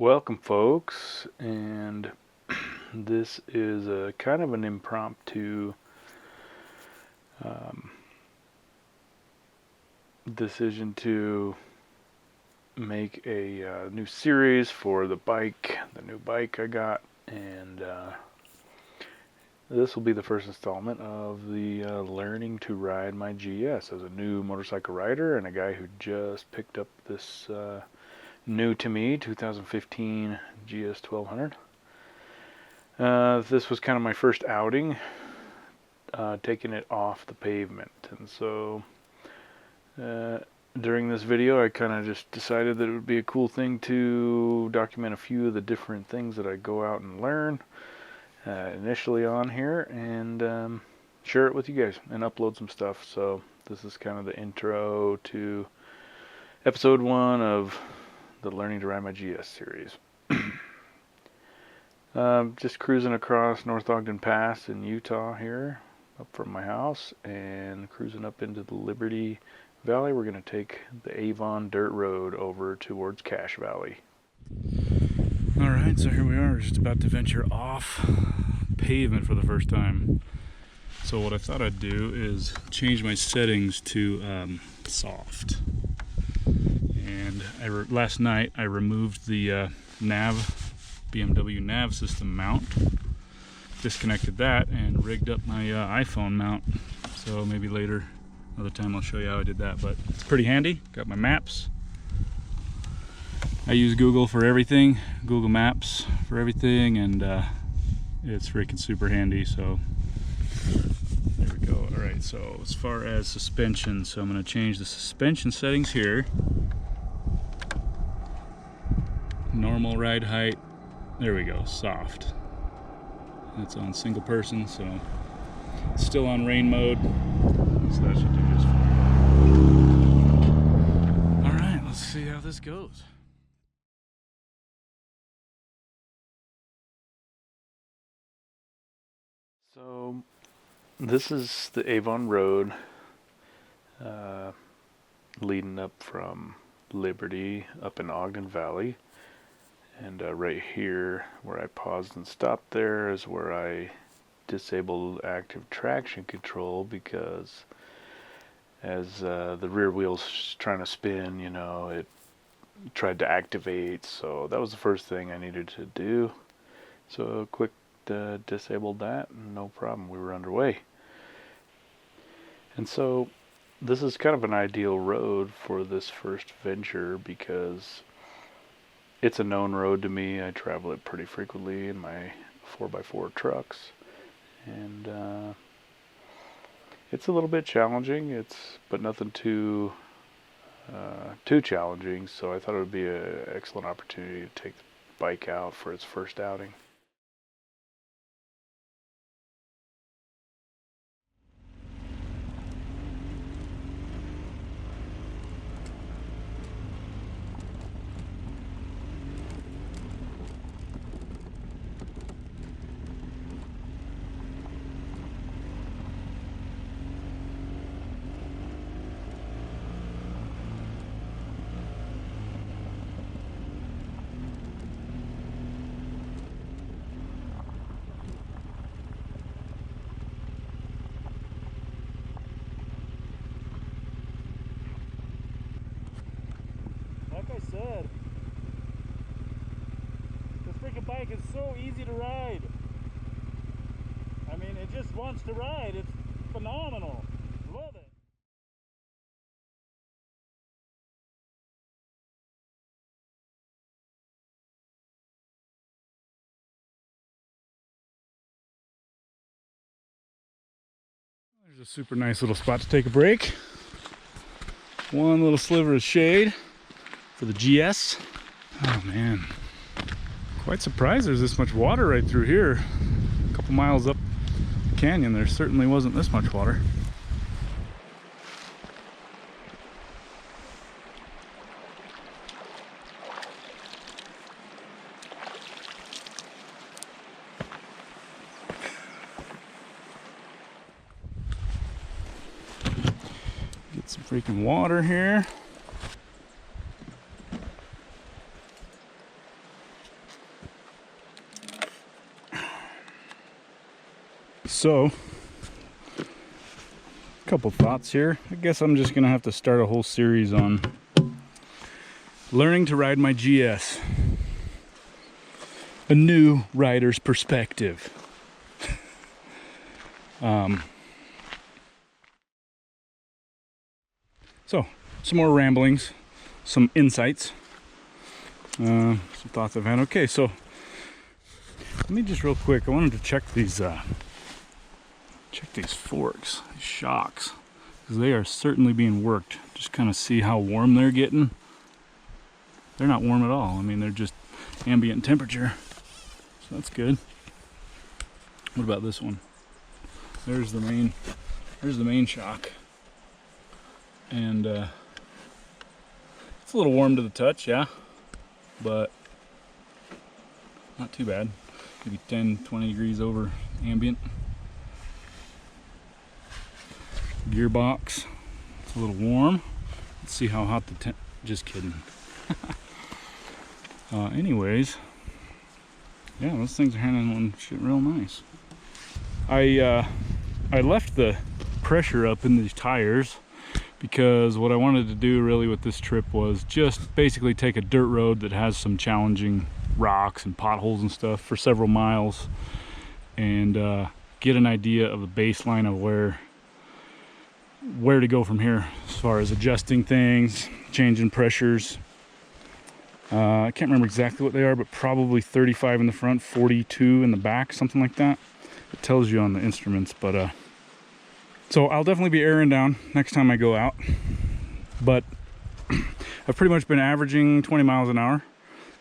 Welcome folks, and this is a kind of an impromptu decision to make a new series for the new bike I got, and this will be the first installment of the learning to ride my GS as a new motorcycle rider and a guy who just picked up this new to me 2015 GS 1200. This was kind of my first outing, taking it off the pavement, and so during this video I kind of just decided that it would be a cool thing to document a few of the different things that I go out and learn initially on here, and share it with you guys and upload some stuff. So this is kind of the intro to episode 1 of the Learning to Ride My GS series. Just cruising across North Ogden Pass in Utah here, up from my house, and cruising up into the Liberty Valley. We're going to take the Avon Dirt Road over towards Cache Valley. Alright, so here we are, just about to venture off pavement for the first time. So what I thought I'd do is change my settings to soft. And last night I removed the BMW nav system mount, disconnected that, and rigged up my iPhone mount. So maybe later, another time, I'll show you how I did that, but it's pretty handy. Got my maps. I use Google for everything, Google Maps for everything, and it's freaking super handy. So there we go. All right, so as far as suspension, so I'm going to change the suspension settings here. Normal ride height, there we go, soft. It's on single person, so it's still on rain mode, so that should do just fine. All right, let's see how this goes. So this is the Avon Road leading up from Liberty up in Ogden Valley. And right here where I paused and stopped there is where I disabled active traction control, because as the rear wheel's trying to spin, you know, it tried to activate. So that was the first thing I needed to do. So quick disabled that, and no problem, we were underway. And so this is kind of an ideal road for this first venture, because it's a known road to me. I travel it pretty frequently in my 4x4 trucks, and it's a little bit challenging. But nothing too challenging. So I thought it would be an excellent opportunity to take the bike out for its first outing. Like I said, this freaking bike is so easy to ride. I mean, it just wants to ride. It's phenomenal. Love it. There's a super nice little spot to take a break. One little sliver of shade for the GS. Oh man, quite surprised there's this much water right through here. A couple miles up the canyon, there certainly wasn't this much water. Get some freaking water here. So, a couple thoughts here. I guess I'm just gonna have to start a whole series on learning to ride my GS. A new rider's perspective. So, some more ramblings, some insights, some thoughts I've had. Okay, so let me just real quick, I wanted to check these forks, these shocks, because they are certainly being worked. Just kind of see how warm they're getting. They're not warm at all. I mean, they're just ambient temperature, so that's good. What about this one? There's the main shock, and it's a little warm to the touch, yeah, but not too bad. Maybe 10-20 degrees over ambient. Gearbox, it's a little warm. Let's see how hot the just kidding. Anyways, yeah, those things are handling shit real nice. I left the pressure up in these tires because what I wanted to do really with this trip was just basically take a dirt road that has some challenging rocks and potholes and stuff for several miles, and get an idea of the baseline of where to go from here as far as adjusting things, changing pressures. I can't remember exactly what they are, but probably 35 in the front, 42 in the back, something like that. It tells you on the instruments, but so I'll definitely be airing down next time I go out. But I've pretty much been averaging 20 miles an hour,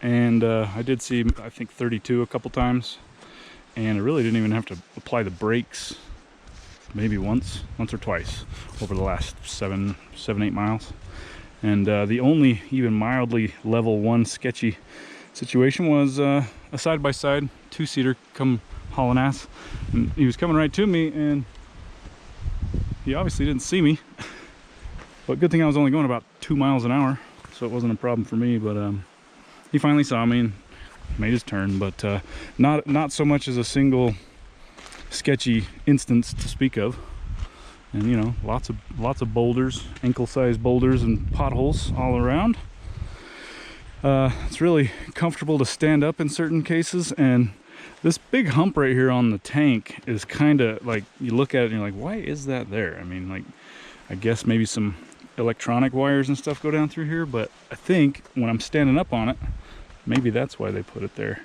and I did see, I think, 32 a couple times, and I really didn't even have to apply the brakes, maybe once or twice over the last 7-8 miles. And the only even mildly level 1 sketchy situation was a side-by-side 2-seater come hauling ass, and he was coming right to me, and he obviously didn't see me, but good thing I was only going about 2 miles an hour, so it wasn't a problem for me. But he finally saw me and made his turn, but not so much as a single sketchy instance to speak of. And you know, lots of boulders, ankle-sized boulders and potholes all around. It's really comfortable to stand up in certain cases, and this big hump right here on the tank is kind of like, you look at it and you're like, why is that there? I mean, like, I guess maybe some electronic wires and stuff go down through here, but I think when I'm standing up on it, maybe that's why they put it there.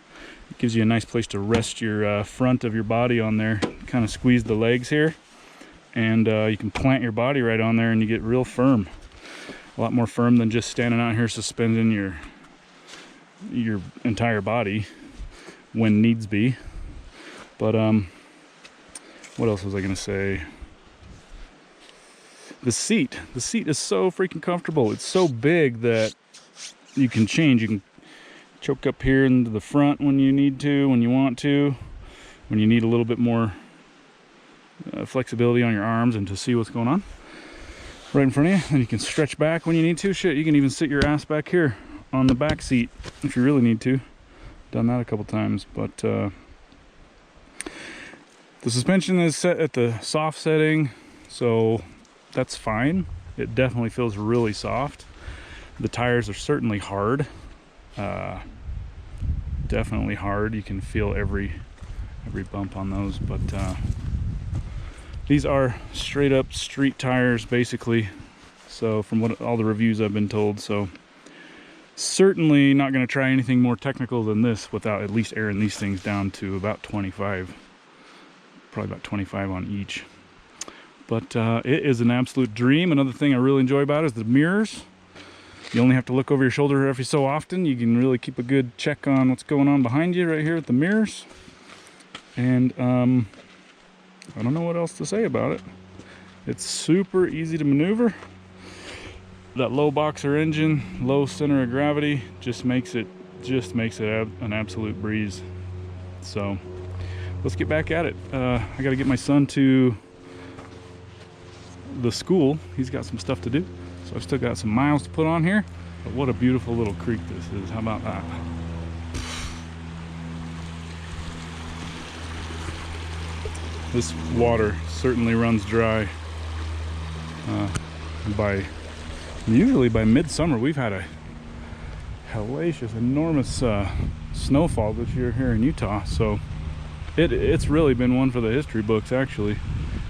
It gives you a nice place to rest your front of your body on there, kind of squeeze the legs here, and you can plant your body right on there and you get real firm. A lot more firm than just standing out here suspending your entire body when needs be. But what else was I gonna say? The seat is so freaking comfortable. It's so big that you can change. You can choke up here into the front when you need to, when you want to, when you need a little bit more flexibility on your arms and to see what's going on right in front of you. And you can stretch back when you need to. Shit, you can even sit your ass back here on the back seat if you really need to. Done that a couple times. But the suspension is set at the soft setting, so that's fine. It definitely feels really soft. The tires are certainly hard, definitely hard. You can feel every bump on those, but these are straight up street tires basically, so from what all the reviews I've been told. So certainly not going to try anything more technical than this without at least airing these things down to about 25, probably about 25 on each. But it is an absolute dream. Another thing I really enjoy about it is the mirrors. You only have to look over your shoulder every so often. You can really keep a good check on what's going on behind you right here at the mirrors. And I don't know what else to say about it. It's super easy to maneuver. That low boxer engine, low center of gravity, just makes it an absolute breeze. So let's get back at it. I got to get my son to the school. He's got some stuff to do, so I've still got some miles to put on here. But what a beautiful little creek this is. How about that? this water certainly runs dry. Usually by midsummer we've had a hellacious, enormous snowfall this year here in Utah, so it's really been one for the history books. Actually,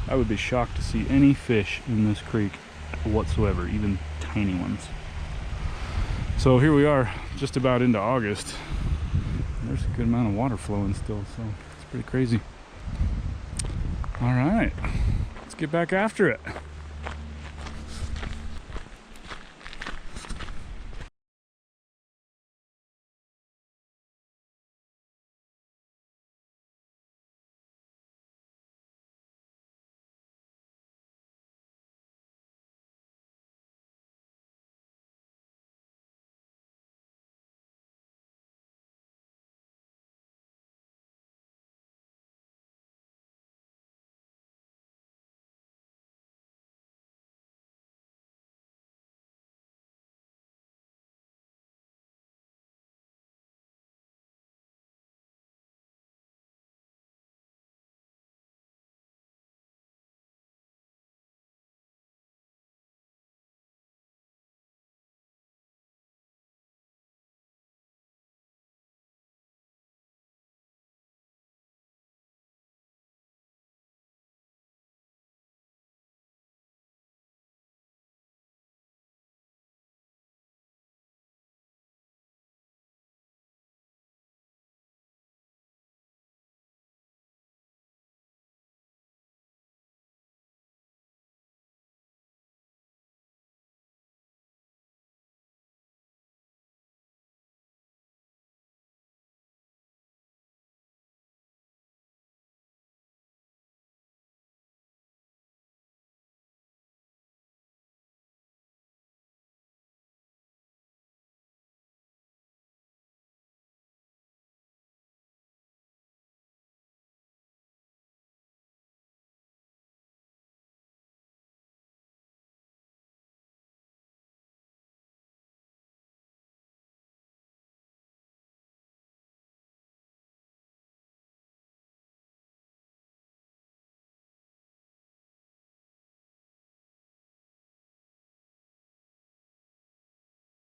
I would be shocked to see any fish in this creek whatsoever, even tiny ones. So here we are, just about into August. There's a good amount of water flowing still, so it's pretty crazy. All right, let's get back after it.